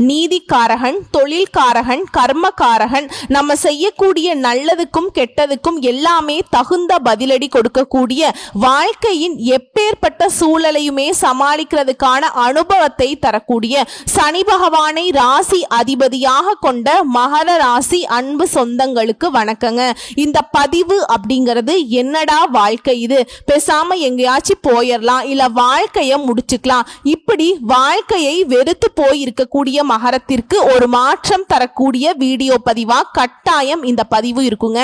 நீதிக்காரகன், தொழில்காரகன், கர்மக்காரகன். நம்ம செய்யக்கூடிய நல்லதுக்கும் கெட்டதுக்கும் எல்லாமே தகுந்த பதிலடி கொடுக்கக்கூடிய, வாழ்க்கையின் எப்பேற்பட்ட சூழலையுமே சமாளிக்கிறதுக்கான அனுபவத்தை தரக்கூடிய சனி பகவானை ராசி அதிபதியாக கொண்ட மகர ராசி அன்பு சொந்தங்களுக்கு வணக்கங்க. இந்த பதிவு அப்படிங்கிறது என்னடா வாழ்க்கை இது, பேசாம எங்கேயாச்சும் போயிடலாம், இல்ல வாழ்க்கைய முடிச்சுக்கலாம், இப்படி வாழ்க்கையை வெறுத்து போய் இருக்கக்கூடிய மகரத்திற்கு ஒரு மாற்றம் தரக்கூடிய வீடியோ பதிவா கட்டாயம் இந்த பதிவு இருக்குங்க.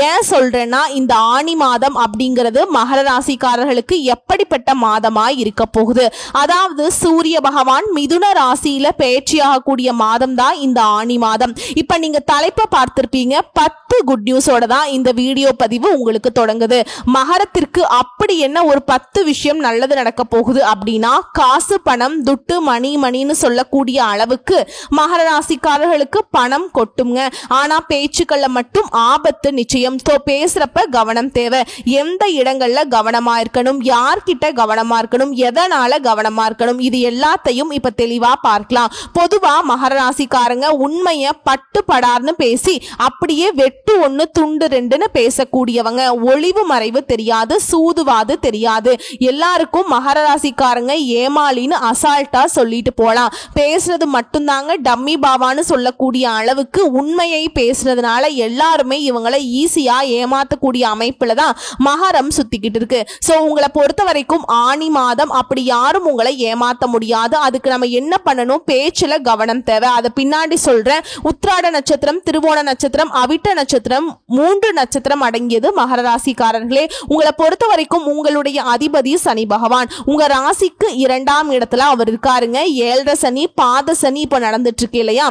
ஏன் சொல்றேன்னா, இந்த ஆனி மாதம் அப்படிங்கிறது மகர ராசிக்காரர்களுக்கு எப்படிப்பட்ட மாதமாய் இருக்க போகுது. அதாவது சூரிய பகவான் மிதுன ராசியில பெயர்ச்சியாக கூடிய மாதம் தான் இந்த ஆனி மாதம். இப்ப நீங்க தலைப்பை பார்த்திருப்பீங்க, 10 குட் நியூஸோட தான் இந்த வீடியோ பதிவு உங்களுக்கு தொடங்குது. மகரத்திற்கு அப்படி என்ன ஒரு 10 விஷயம் நல்லது நடக்க போகுது அப்படின்னா, காசு பணம் துட்டு மணின்னு சொல்லக்கூடிய அளவுக்கு மகர ராசிக்காரர்களுக்கு பணம் கொட்டுங்க. ஆனா பேச்சுக்கள்ல மட்டும் ஆபத்து நிச்சயம். பேசுறப்ப கவனம் தேவை. எந்த இடங்கள்ல கவனமா இருக்கணும், யார்கிட்ட கவனமா இருக்கணும், எதனால கவனமா இருக்கணும், இது எல்லாத்தையும் இப்ப தெளிவா பார்க்கலாம். பொதுவா மகர ராசிக்காரங்க உண்மைய பட்டு படார்னு பேசி அப்படியே வெட்டு ஒண்ணு துண்டு ரெண்டுன்னு பேசக்கூடியவங்க. ஒளிவு மறைவு தெரியாது, சூதுவாது தெரியாது. எல்லாருக்கும் மகர ராசிக்காரங்க ஏமாளின்னு அசால்ட்டா சொல்லிட்டு போலாம். பேசுறது மட்டும்தாங்க டம்மி பாவான்னு சொல்லக்கூடிய அளவுக்கு உண்மையை பேசுறதுனால எல்லாருமே இவங்களை ஈஸியா ஏமாத்தக்கூடிய அமைப்புல தான் மகரம் சுத்திக்கிட்டு இருக்கு. சோ உங்களை பொறுத்த வரைக்கும் ஆனி மாதம் அப்படி யாரும் உங்களை ஏமாத்த முடியாது. அதுக்கு நம்ம என்ன பண்ணணும், பேச்சுல கவனம் தேவை. அதை பின்னாடி சொல்றேன். உத்திராட நட்சத்திரம், திருவோண நட்சத்திரம், அவிட்ட நட்சத்திரம், 3 நட்சத்திரம் அடங்கியது மகர ராசிக்காரர்களே. உங்களை பொறுத்த வரைக்கும் உங்களுடைய அதிபதி சனி பகவான் உங்க ராசிக்கு 2ஆம் இடத்துல அவர் இருக்காருங்க. 7.5 சனி, பாத சனி இப்ப நடந்துட்டு இருக்கு இல்லையா.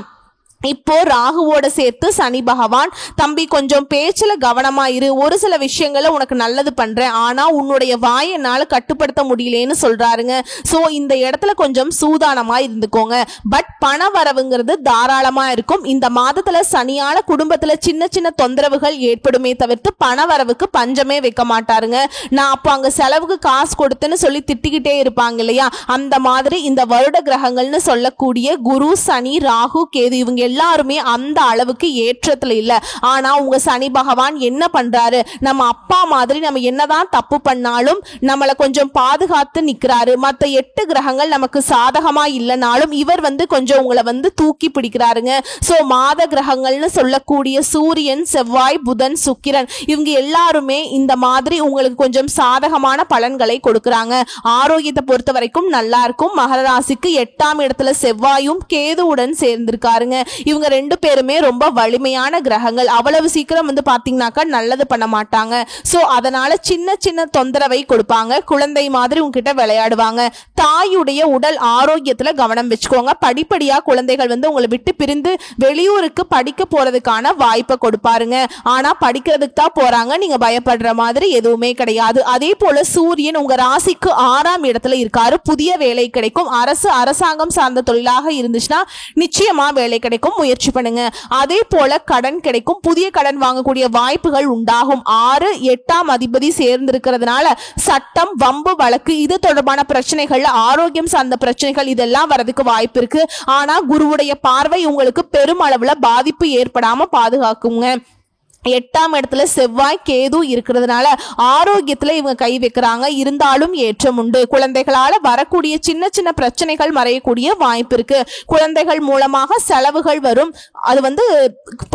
இப்போ ராகுவோட சேர்த்து சனி பகவான், தம்பி கொஞ்சம் பேச்சுல கவனமா இரு, ஒரு சில விஷயங்களை உனக்கு நல்லது பண்றேன், ஆனா உன்னுடைய வாயை என்னால கட்டுப்படுத்த முடியலன்னு சொல்றாருங்க. சோ இந்த இடத்துல கொஞ்சம் சூதானமா இருந்துக்கோங்க. பட் பண வரவுங்கிறது தாராளமா இருக்கும். இந்த மாதத்துல சனியால குடும்பத்துல சின்ன சின்ன தொந்தரவுகள் ஏற்படுமே தவிர்த்து பண வரவுக்கு பஞ்சமே வைக்க மாட்டாருங்க. நான் அப்போ அங்க செலவுக்கு காசு கொடுத்தேன்னு சொல்லி திட்டிக்கிட்டே இருப்பாங்க இல்லையா, அந்த மாதிரி இந்த வருட கிரகங்கள்னு சொல்லக்கூடிய குரு, சனி, ராகு, கேது இவங்க எல்லாருமே அந்த அளவுக்கு ஏற்றத்துல இல்ல. ஆனா உங்க சனி பகவான் என்ன பண்றாரு, நம்ம அப்பா மாதிரி நம்ம என்னதான் தப்பு பண்ணாலும் நம்மளை கொஞ்சம் பாதுகாத்து நிக்கிறாரு. மத்த 8 கிரகங்கள் நமக்கு சாதகமா இல்லைனாலும் இவர் கொஞ்சம் உங்களை தூக்கி பிடிக்கிறாருங்க. சோ மாத கிரகங்கள்னு சொல்லக்கூடிய சூரியன், செவ்வாய், புதன், சுக்கிரன் இவங்க எல்லாருமே இந்த மாதிரி உங்களுக்கு கொஞ்சம் சாதகமான பலன்களை கொடுக்கறாங்க. ஆரோக்கியத்தை பொறுத்த வரைக்கும் நல்லா இருக்கும். மகர ராசிக்கு 8ஆம் இடத்துல செவ்வாயும் கேதுவுடன் சேர்ந்திருக்காருங்க. இவங்க 2 பேருமே ரொம்ப வலிமையான கிரகங்கள். அவ்வளவு சீக்கிரம் பாத்தீங்கன்னாக்கா நல்லது பண்ண மாட்டாங்க. சோ அதனால சின்ன சின்ன தொந்தரவை கொடுப்பாங்க. குழந்தை மாதிரி உங்ககிட்ட விளையாடுவாங்க. தாயுடைய உடல் ஆரோக்கியத்துல கவனம் வச்சுக்கோங்க. படிப்படியா குழந்தைகள் உங்களை விட்டு பிரிந்து வெளியூருக்கு படிக்க போறதுக்கான வாய்ப்பை கொடுப்பாருங்க. ஆனா படிக்கிறதுக்கு தான் போறாங்க, நீங்க பயப்படுற மாதிரி எதுவுமே கிடையாது. அதே போல சூரியன் உங்க ராசிக்கு 6ஆம் இடத்துல இருக்காரு. புதிய வேலை கிடைக்கும். அரசாங்கம் சார்ந்த தொழிலாக இருந்துச்சுன்னா நிச்சயமா வேலை கிடைக்கும், முயற்சி பண்ணுங்க. அதே போல கடன் கிடைக்கும். புதிய கடன் வாங்கக்கூடிய வாய்ப்புகள் உண்டாகும். 6, 8ஆம் அதிபதி சேர்ந்திருக்கிறதுனால சட்டம், வம்பு, வழக்கு இது தொடர்பான பிரச்சனைகள், ஆரோக்கியம் சார்ந்த பிரச்சனைகள் இதெல்லாம் வரதுக்கு வாய்ப்பு இருக்கு. ஆனா குருவுடைய பார்வை உங்களுக்கு பெருமளவுல பாதிப்பு ஏற்படாம பாதுகாக்குங்க. 8ஆம் இடத்துல செவ்வாய், கேது இருக்கிறதுனால ஆரோக்கியத்துல இவங்க கை வைக்கிறாங்க. இருந்தாலும் ஏற்றம் உண்டு. குழந்தைகளால வரக்கூடிய சின்ன சின்ன பிரச்சனைகள் மறையக்கூடிய வாய்ப்பு இருக்கு. குழந்தைகள் மூலமாக செலவுகள் வரும், அது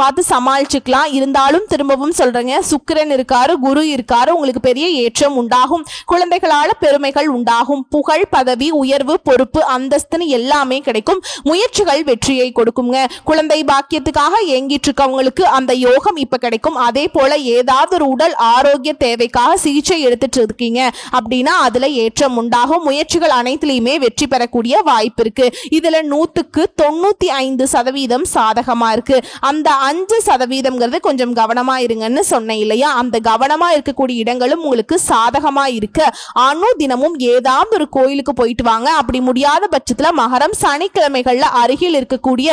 பார்த்து சமாளிச்சுக்கலாம். இருந்தாலும் திரும்பவும் சொல்றேங்க, சுக்கிரன் இருக்காரு, குரு இருக்காரு, உங்களுக்கு பெரிய ஏற்றம் உண்டாகும். குழந்தைகளால பெருமைகள் உண்டாகும். புகழ், பதவி, உயர்வு, பொறுப்பு, அந்தஸ்துன்னு எல்லாமே கிடைக்கும். முயற்சிகள் வெற்றியை கொடுக்குங்க. குழந்தை பாக்கியத்துக்காக ஏங்கிட்டு இருக்கவங்களுக்கு அந்த யோகம் இப்ப கிடைக்கும். அதே போல ஏதாவது ஒரு உடல் ஆரோக்கிய தேவைக்காக சிகிச்சை எடுத்துட்டு இருக்கீங்க அப்படின்னா அதுல ஏற்றம் உண்டாகும். முயற்சிகள் அனைத்திலுமே வெற்றி பெறக்கூடிய வாய்ப்பு இருக்கு. இதுல 100க்கு 95% சாதகமா இருக்கு. அந்த 5% கொஞ்சம் கவனமா இருங்கன்னு சொன்னேன் இல்லையா, அந்த கவனமா இருக்கக்கூடிய இடங்களும் உங்களுக்கு சாதகமா இருக்கு. தினமும் ஏதாவது ஒரு கோயிலுக்கு போயிட்டு வாங்க. அப்படி முடியாத பட்சத்துல மகரம் சனிக்கிழமைகள்ல அருகில் இருக்கக்கூடிய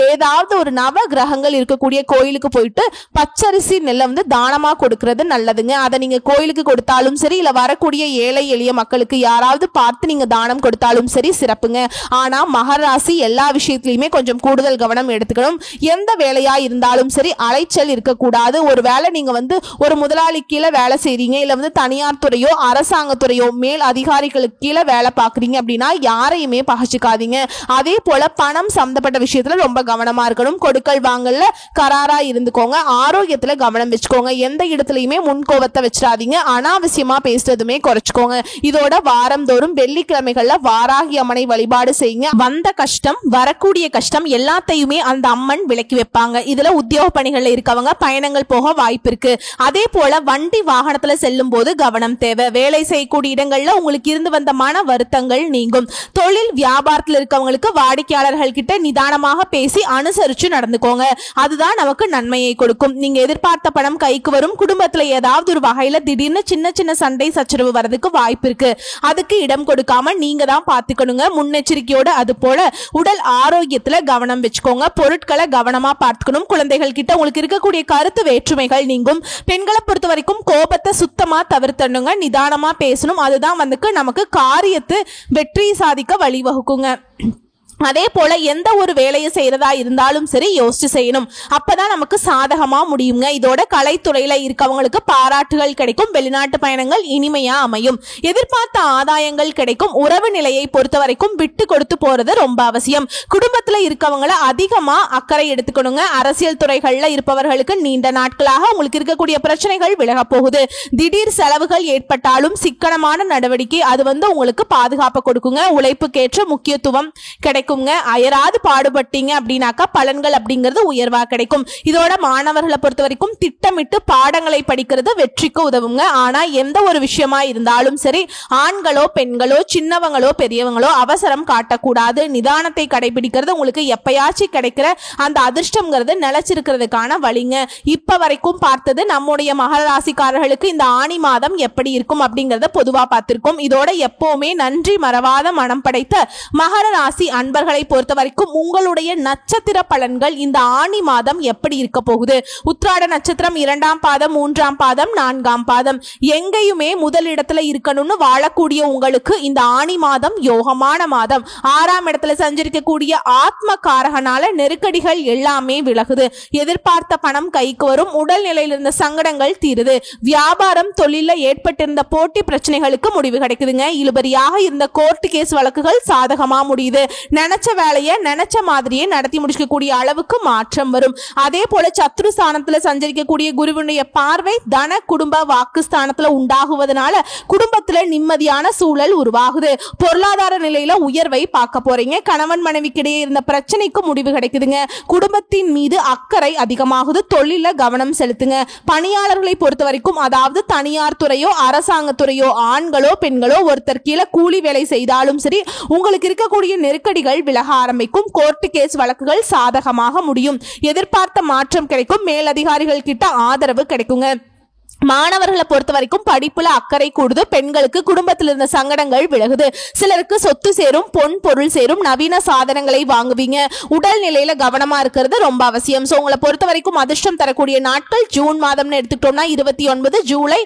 ஏதாவது ஒரு நவ கிரகங்கள் இருக்கக்கூடிய கோயிலுக்கு போயிட்டு பச்சரிசி பச்சரிசி நெல்லை வந்து தானமா கொடுக்கறது நல்லதுங்க. அதை நீங்க கோயிலுக்கு கொடுத்தாலும் சரி, இல்ல வரக்கூடிய ஏழை எளிய மக்களுக்கு யாராவது பார்த்து நீங்க தானம் கொடுத்தாலும் சரி, சிறப்புங்க. ஆனா மகர ராசி எல்லா விஷயத்திலயுமே கொஞ்சம் கூடுதல் கவனம் எடுத்துக்கணும். எந்த வேலையா இருந்தாலும் சரி அலைச்சல் இருக்கக்கூடாது. ஒரு வேலை நீங்க வந்து ஒரு முதலாளி கீழே வேலை செய்றீங்க, இல்ல வந்து தனியார் துறையோ அரசாங்கத்துறையோ மேல் அதிகாரிகளுக்கு கீழே வேலை பார்க்குறீங்க அப்படின்னா யாரையுமே பகச்சிக்காதீங்க. அதே போல பணம் சம்பந்தப்பட்ட விஷயத்துல ரொம்ப கவனமா இருக்கணும். கொடுக்கல் வாங்கல்ல கராரா இருந்துக்கோங்க. ஆரோக்கியத்துல கவனம் வச்சுக்கோங்க. எந்த இடத்துலயுமே முன்கோபத்தை வச்சிடாதீங்க. அனாவசியமா பேசுறதுமே குறைச்சுக்கோங்க. இதோட வாரந்தோறும் வெள்ளிக்கிழமைகள்ல வாராகி அம்மனை வழிபாடு செய்யுங்க. வந்த கஷ்டம் வரக்கூடிய கஷ்டம் எல்லாத்தையுமே அந்த அம்மன் விலக்கி வைப்பாங்க. இதுல உத்தியோக பணிகள்ல இருக்கவங்க பயணங்கள் போக வாய்ப்பு இருக்கு. அதே போல வண்டி வாகனத்துல செல்லும் போது கவனம் தேவை. வேலை செய்யக்கூடிய இடங்கள்ல உங்களுக்கு இருந்து வந்த மன வருத்தங்கள் நீங்கும். தொழில் வியாபாரத்தில் இருக்கவங்களுக்கு வாடிக்கையாளர்கள் கிட்ட நிதானமாக பேசி அனுசரிச்சு நடந்துக்கோங்க. அதுதான் நமக்கு நன்மையை கொடுக்கும். நீங்க எதிர்பார்த்த பணம் கைக்கு வரும். குடும்பத்துல ஏதாவது ஒரு வகையில திடீர்னு சின்ன சின்ன சண்டை சச்சரவு வரதுக்கு வாய்ப்பு இருக்கு. அதுக்கு இடம் கொடுக்காம நீங்க தான் பாத்துக்கணுங்க. முன்னெச்சரிக்கையோட அது போல உடல் ஆரோக்கியத்துல கவனம் வச்சுக்கோங்க. பொருட்களை கவனமா பார்த்துக்கணும். குழந்தைகள் கிட்ட உங்களுக்கு இருக்கக்கூடிய கருத்து வேற்றுமைகள் நீங்கும். பெண்களை பொறுத்த வரைக்கும் கோபத்தை சுத்தமா தவிர்த்தணுங்க. நிதானமா பேசணும். அதுதான் வந்து நமக்கு காரியத்தை வெற்றி சாதிக்க வழிவகுக்குங்க. அதே போல எந்த ஒரு வேலையை செய்யறதா இருந்தாலும் சரி யோசிச்சு செய்யணும். அப்பதான் நமக்கு சாதகமா முடியுங்க. இதோட கலைத்துறையில இருக்கவங்களுக்கு பாராட்டுகள் கிடைக்கும். வெளிநாட்டு பயணங்கள் இனிமையா அமையும். எதிர்பார்த்த ஆதாயங்கள் கிடைக்கும். உறவு நிலையை பொறுத்த வரைக்கும் விட்டு கொடுத்து போறது ரொம்ப அவசியம். குடும்பத்துல இருக்கவங்கள அதிகமா அக்கறை எடுத்துக்கணுங்க. அரசியல் துறைகள்ல இருப்பவர்களுக்கு நீண்ட நாட்களாக உங்களுக்கு இருக்கக்கூடிய பிரச்சனைகள் விலக போகுது. திடீர் செலவுகள் ஏற்பட்டாலும் சிக்கனமான நடவடிக்கை அது வந்து உங்களுக்கு பாதுகாப்பு கொடுக்குங்க. உழைப்புக்கேற்ற முக்கியத்துவம் கிடைக்கும். அயராது பாடுபட்டீங்க அப்படின்னாக்கா பலன்கள் அப்படிங்கிறது உயர்வா கிடைக்கும். இதோட மாணவர்களை பொறுத்த வரைக்கும் திட்டமிட்டு பாடங்களை படிக்கிறது வெற்றிக்கு உதவுங்க. ஆனா எந்த ஒரு விஷயமா இருந்தாலும் சரி ஆண்களோ பெண்களோ சின்னவங்களோ பெரியவங்களோ அவசரம் காட்டக்கூடாது. நிதானத்தை கடைபிடிக்கிறது உங்களுக்கு எப்பயாச்சும் கிடைக்கிற அந்த அதிர்ஷ்டம்ங்கிறது நிலைச்சிருக்கிறதுக்கான வழிங்க. இப்ப வரைக்கும் பார்த்தது நம்முடைய மகர ராசிக்காரர்களுக்கு இந்த ஆணி மாதம் எப்படி இருக்கும் அப்படிங்கறத பொதுவா பார்த்திருக்கோம். இதோட எப்பவுமே நன்றி மறவாத மனம் படைத்த மகர ராசி அன்பர்களை பொறுத்த வரைக்கும் உங்களுடைய நட்சத்திர பலன்கள் இந்த ஆணி மாதம் எப்படி இருக்க போகுது? உத்திராட நட்சத்திரம் 2ஆம் பாதம் 3ஆம் பாதம் 4ஆம் பாதம் எங்கேயுமே முதலிடத்துல இருக்கணும்னு வாழக்கூடிய உங்களுக்கு இந்த ஆணி மாதம் யோகமான மாதம். 6ஆம் இடத்துல சஞ்சரிக்கக்கூடிய ஆத்ம காரகனால நெருக்கடிகள் எல்லாமே விலகுது. எதிர்பார்த்த பணம் கைக்கு வரும். உடல்நிலையில் இருந்த சங்கடங்கள் தீருது. வியாபாரம் தொழில ஏற்பட்டிருந்த போட்டி பிரச்சனைகளுக்கு முடிவு கிடைக்குதுங்க. இழுபறியாக இருந்த கோர்ட் கேஸ் வழக்குகள் சாதகமா முடியுது. நினைச்ச வேலையை நினைச்ச மாதிரியே நடத்தி முடிக்கக்கூடிய அளவுக்கு மாற்றம் வரும். அதே போல சத்ரு ஸ்தானத்துல சஞ்சரிக்கக்கூடிய குருவினுடைய பார்வை தன குடும்ப வாக்கு ஸ்தானத்துல உண்டாகுவதனால குடும்பத்துல நிம்மதியான சூழல் உருவாகுது. பொருளாதார நிலையில உயர்வை பார்க்க போறீங்க. கணவன் மனைவிக்கிடையே இருந்த பிரச்சனைக்கு முடிவு கிடைக்குதுங்க. குடும்பத்தின் மீது அக்கறை அதிகமாகுது. தொழில கவனம் செலுத்துங்க. பணியாளர்களை பொறுத்த வரைக்கும் அதாவது தனியார் துறையோ அரசாங்கத்துறையோ ஆண்களோ பெண்களோ ஒருத்தர் கீழே கூலி வேலை செய்தாலும் சரி உங்களுக்கு இருக்கக்கூடிய நெருக்கடிகள் விலக ஆரம்பிக்கும். கோர்ட் கேஸ் வழக்குகள் சாதகமாக முடியும். எதிர்பார்த்த மாற்றம் கிடைக்கும். மேலதிகாரிகள் கிட்ட ஆதரவு கிடைக்குங்க. மாணவர்களை பொறுத்த வரைக்கும் படிப்புல அக்கறை கூடுது. பெண்களுக்கு குடும்பத்தில் இருந்த சங்கடங்கள் விலகுது. சிலருக்கு சொத்து சேரும். பொன் பொருள் சேரும். நவீன சாதனங்களை வாங்குவீங்க. உடல் நிலையில கவனமா இருக்கிறது ரொம்ப அவசியம். சோ உங்களை பொறுத்த வரைக்கும் அதிர்ஷ்டம் தரக்கூடிய நாட்கள் ஜூன் மாதம்னு எடுத்துக்கிட்டோம்னா 29, ஜூலை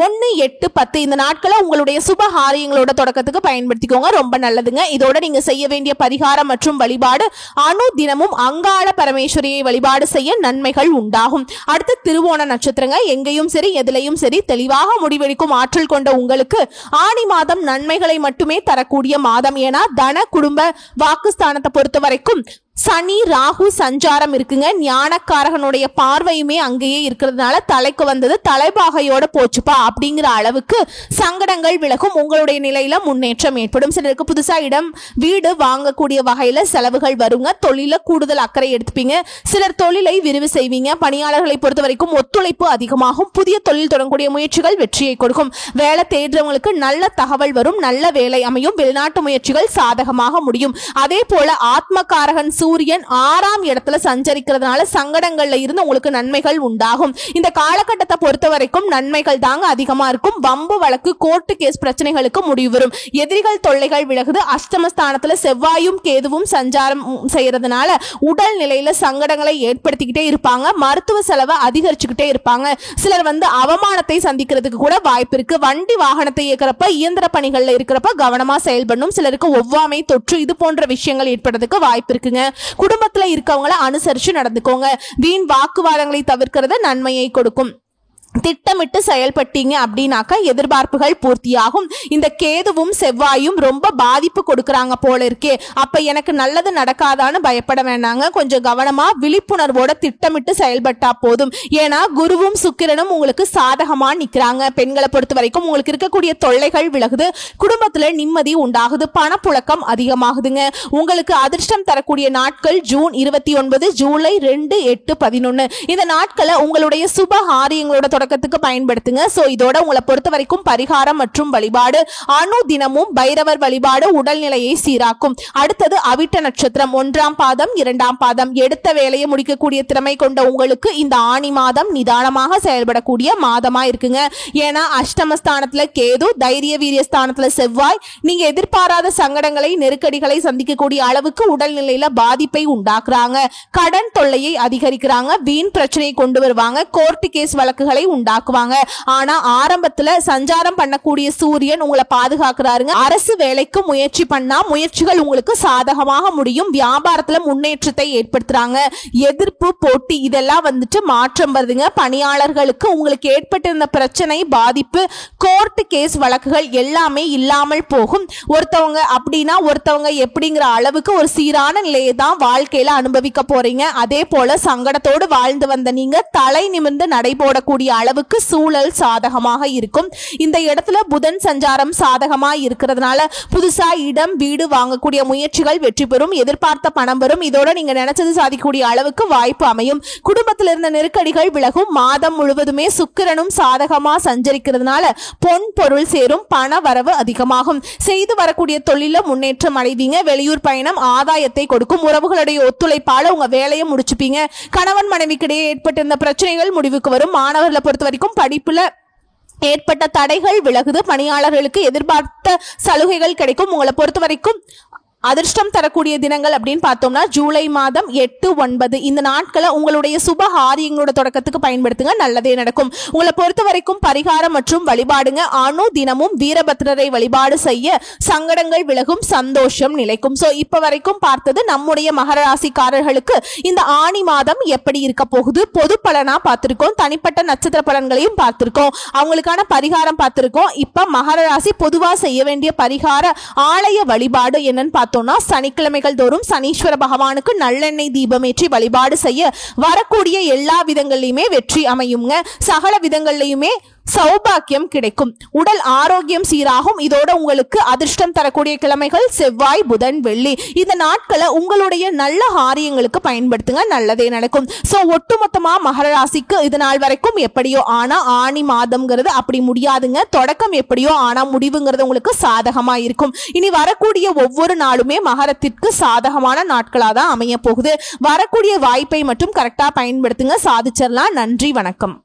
1, 8, 10 இந்த நாட்களை உங்களுடைய சுப காரியங்களோட தொடக்கத்துக்கு பயன்படுத்திக்கோங்க. ரொம்ப நல்லதுங்க. இதோட நீங்க செய்ய வேண்டிய பரிகாரம் மற்றும் வழிபாடு அணு தினமும் அங்காள பரமேஸ்வரியை வழிபாடு செய்ய நன்மைகள் உண்டாகும். அடுத்து திருவோண நட்சத்திரங்க. எங்கேயும் சரி எதிலையும் சரி தெளிவாக முடிவெடுக்கும் ஆற்றல் கொண்ட உங்களுக்கு ஆணி மாதம் நன்மைகளை மட்டுமே தரக்கூடிய மாதம். ஏன்னா தன குடும்ப வாக்குஸ்தானத்தை பொறுத்த வரைக்கும் சனி ராகு சஞ்சாரம் இருக்குங்க. ஞானக்காரகனுடைய பார்வையுமே அங்கேயே இருக்கிறதுனால தலைக்கு வந்தது தலைபாகையோட போச்சுப்பா அப்படிங்கிற அளவுக்கு சங்கடங்கள் விலகும். உங்களுடைய நிலையில முன்னேற்றம் ஏற்படும். சிலருக்கு புதுசா இடம் வீடு வாங்கக்கூடிய வகையில செலவுகள் வருங்க. தொழில கூடுதல் அக்கறை எடுத்துப்பீங்க. சிலர் தொழிலை விரிவு செய்வீங்க. பணியாளர்களை பொறுத்த வரைக்கும் ஒத்துழைப்பு அதிகமாகும். புதிய தொழில் தொடங்கக்கூடிய முயற்சிகள் வெற்றியை கொடுக்கும். வேலை தேடுறவங்களுக்கு நல்ல தகவல் வரும். நல்ல வேலை அமையும். வெளிநாட்டு முயற்சிகள் சாதகமாக முடியும். அதே போல ஆத்மகாரகன் சூரியன் 6ஆம் இடத்துல சஞ்சரிக்கிறதுனால சங்கடங்கள்ல இருந்து உங்களுக்கு நன்மைகள் உண்டாகும். இந்த காலகட்டத்தை பொறுத்த வரைக்கும் நன்மைகள் தாங்க அதிகமா இருக்கும். வம்பு வழக்கு கோர்ட்டு கேஸ் பிரச்சனைகளுக்கு முடிவு வரும். எதிரிகள் தொல்லைகள் விலகுது. அஷ்டமஸ்தானத்துல செவ்வாயும் கேதுவும் சஞ்சாரம் செய்யறதுனால உடல் நிலையில சங்கடங்களை ஏற்படுத்திக்கிட்டே இருப்பாங்க. மருத்துவ செலவை அதிகரிச்சுக்கிட்டே இருப்பாங்க. சிலர் அவமானத்தை சந்திக்கிறதுக்கு கூட வாய்ப்பு இருக்கு. வண்டி வாகனத்தை இயக்கிறப்ப இயந்திர பணிகள்ல இருக்கிறப்ப கவனமா செயல்படணும். சிலருக்கு ஒவ்வாமை தொற்று இது போன்ற விஷயங்கள் ஏற்படுறதுக்கு வாய்ப்பு இருக்குங்க. குடும்பத்துல இருக்கவங்களை அனுசரிச்சு நடந்துக்கோங்க. வீண் வாக்குவாதங்களை தவிர்க்கிறது நன்மையை கொடுக்கும். திட்டமிட்டு செயல்பட்டீங்க அப்படின்னாக்க எதிர்பார்ப்புகள் பூர்த்தியாகும். இந்த கேதுவும் செவ்வாயும் ரொம்ப பாதிப்பு கொடுக்கறாங்க போல இருக்கே, அப்ப எனக்கு நல்லது நடக்காதான்னு பயப்பட வேண்டாங்க. கொஞ்சம் கவனமா விழிப்புணர்வோட திட்டமிட்டு செயல்பட்டா போதும். ஏன்னா குருவும் சுக்கிரனும் உங்களுக்கு சாதகமா நிக்கிறாங்க. பெண்களை பொறுத்த வரைக்கும் உங்களுக்கு இருக்கக்கூடிய தொல்லைகள் விலகுது. குடும்பத்துல நிம்மதி உண்டாகுது. பணப்புழக்கம் அதிகமாகுதுங்க. உங்களுக்கு அதிர்ஷ்டம் தரக்கூடிய நாட்கள் ஜூன் 29, ஜூலை 2, 8, 11 இந்த நாட்களை உங்களுடைய சுப காரியங்களோட தொடக்கத்துக்கு பயன்படுத்துங்க. சோ இதோட உங்களை பொறுத்த வரைக்கும் பரிகாரம் மற்றும் வழிபாடு அணு தினமும் பைரவர் வழிபாடு உடல்நிலையை சீராக்கும். அடுத்தது அவிட்ட நட்சத்திரம் 1ஆம் பாதம் 2ஆம் பாதம். எடுத்த வேலையை முடிக்கக்கூடிய திறமை கொண்ட உங்களுக்கு இந்த ஆணி மாதம் நிதானமாக செயல்படக்கூடிய மாதமா இருக்குங்க. ஏன்னா அஷ்டமஸ்தானத்துல கேது, தைரிய வீரிய ஸ்தானத்துல செவ்வாய். நீங்க எதிர்பாராத சங்கடங்களை நெருக்கடிகளை சந்திக்கக்கூடிய அளவுக்கு உடல்நிலையில பாதிப்பை உண்டாக்குறாங்க. கடன் தொல்லையை அதிகரிக்கிறாங்க. வீண் பிரச்சனையை கொண்டு வருவாங்க. கோர்ட்டு கேஸ் வழக்குகளை உண்டாக்குவாங்க. ஆனா ஆரம்பத்துல சஞ்சாரம் பண்ணக்கூடிய சூரியன் உங்களை பாதுகாக்கிறாருங்க. அரசு வேலைக்கு முயற்சி பண்ணா முயற்சிகள் உங்களுக்கு சாதகமாக முடியும். வியாபாரத்துல முன்னேற்றத்தை ஏற்படுத்துறாங்க. எதிர்ப்பு போட்டி இதெல்லாம் மாற்றம் வருதுங்க. பணியாளர்களுக்கு உங்களுக்கு ஏற்பட்டிருந்த பிரச்சனை பாதிப்பு கோர்ட் கேஸ் வழக்குகள் எல்லாமே இல்லாமல் போகும். ஒருத்தவங்க அப்படின்னா ஒருத்தவங்க எப்படிங்கிற அளவுக்கு ஒரு சீரான நிலையை தான் வாழ்க்கையில அனுபவிக்க போறீங்க. அதே போல சங்கடத்தோடு வாழ்ந்து வந்த நீங்க தலை நிமிர்ந்து நடைபோடக்கூடிய அளவுக்கு சூழல் சாதகமாக இருக்கும். இந்த இடத்துல புதன் சஞ்சாரம் சாதகமா இருக்கிறதுனால புதுசா இடம் வீடு வாங்கக்கூடிய முயற்சிகள் வெற்றி பெறும். எதிர்பார்த்த பணம் வரும். இதோட நீங்க நினைச்சது சாதிக்கக்கூடிய அளவுக்கு வாய்ப்பு அமையும். குடும்பத்தில் இருந்த நெருக்கடிகள் விலகும். மாதம் முழுவதுமே சுக்கிரனும் சாதகமா சஞ்சரிக்கிறதுனால பொன் பொருள் சேரும். பண வரவு அதிகமாகும். செய்து வரக்கூடிய தொழில முன்னேற்றம் அடைவீங்க. வெளியூர் பயணம் ஆதாயத்தை கொடுக்கும். உறவுகளுடைய ஒத்துழைப்பால உங்க வேலையை முடிச்சுப்பீங்க. கணவன் மனைவிக்கிடையே ஏற்பட்டிருந்த பிரச்சனைகள் முடிவுக்கு வரும். மாணவர்களை பொறுத்த வரைக்கும் படிப்புல ஏற்பட்ட தடைகள் விலகுது. பணியாளர்களுக்கு எதிர்பார்த்த சலுகைகள் கிடைக்கும். உங்களை பொறுத்த வரைக்கும் அதிர்ஷ்டம் தரக்கூடிய தினங்கள் அப்படின்னு பார்த்தோம்னா ஜூலை மாதம் 8, 9 இந்த நாட்களை உங்களுடைய சுப காரியங்களோட தொடக்கத்துக்கு பயன்படுத்துங்க. நல்லதே நடக்கும். உங்களை பொறுத்த வரைக்கும் பரிகாரம் மற்றும் வழிபாடுங்க. அணு தினமும் வீரபத்ரரை வழிபாடு செய்ய சங்கடங்கள் விலகும். சந்தோஷம் நிலைக்கும். சோ இப்ப வரைக்கும் பார்த்தது நம்முடைய மகர ராசிக்காரர்களுக்கு இந்த ஆணி மாதம் எப்படி இருக்க போகுது. பொது பலனா பார்த்திருக்கோம். தனிப்பட்ட நட்சத்திர பலன்களையும் பார்த்திருக்கோம். அவங்களுக்கான பரிகாரம் பார்த்திருக்கோம். இப்ப மகர ராசி பொதுவா செய்ய வேண்டிய பரிகார ஆலய வழிபாடு என்னன்னு பார்த்தோம். சனிக்கிழமைகள் தோறும் சனீஸ்வர பகவானுக்கு நல்லெண்ணெய் தீபமேற்றி வழிபாடு செய்ய வரக்கூடிய எல்லா விதங்களிலுமே வெற்றி அமையுங்க. சகல விதங்களிலுமே சௌபாக்கியம் கிடைக்கும். உடல் ஆரோக்கியம் சீராகும். இதோட உங்களுக்கு அதிர்ஷ்டம் தரக்கூடிய கிழமைகள் செவ்வாய், புதன், வெள்ளி. இந்த நாட்களை உங்களுடைய நல்ல காரியங்களுக்கு பயன்படுத்துங்க. நல்லதே நடக்கும். சோ ஒட்டுமொத்தமா மகர ராசிக்கு இது நாள் வரைக்கும் எப்படியோ ஆனா ஆணி மாதம்ங்கிறது அப்படி முடியாதுங்க. தொடக்கம் எப்படியோ ஆனா முடிவுங்கிறது உங்களுக்கு சாதகமா இருக்கும். இனி வரக்கூடிய ஒவ்வொரு நாளுமே மகரத்திற்கு சாதகமான நாட்களா தான் அமைய போகுது. வரக்கூடிய வாய்ப்பை மட்டும் கரெக்டா பயன்படுத்துங்க. சாதிச்சிடலாம். நன்றி, வணக்கம்.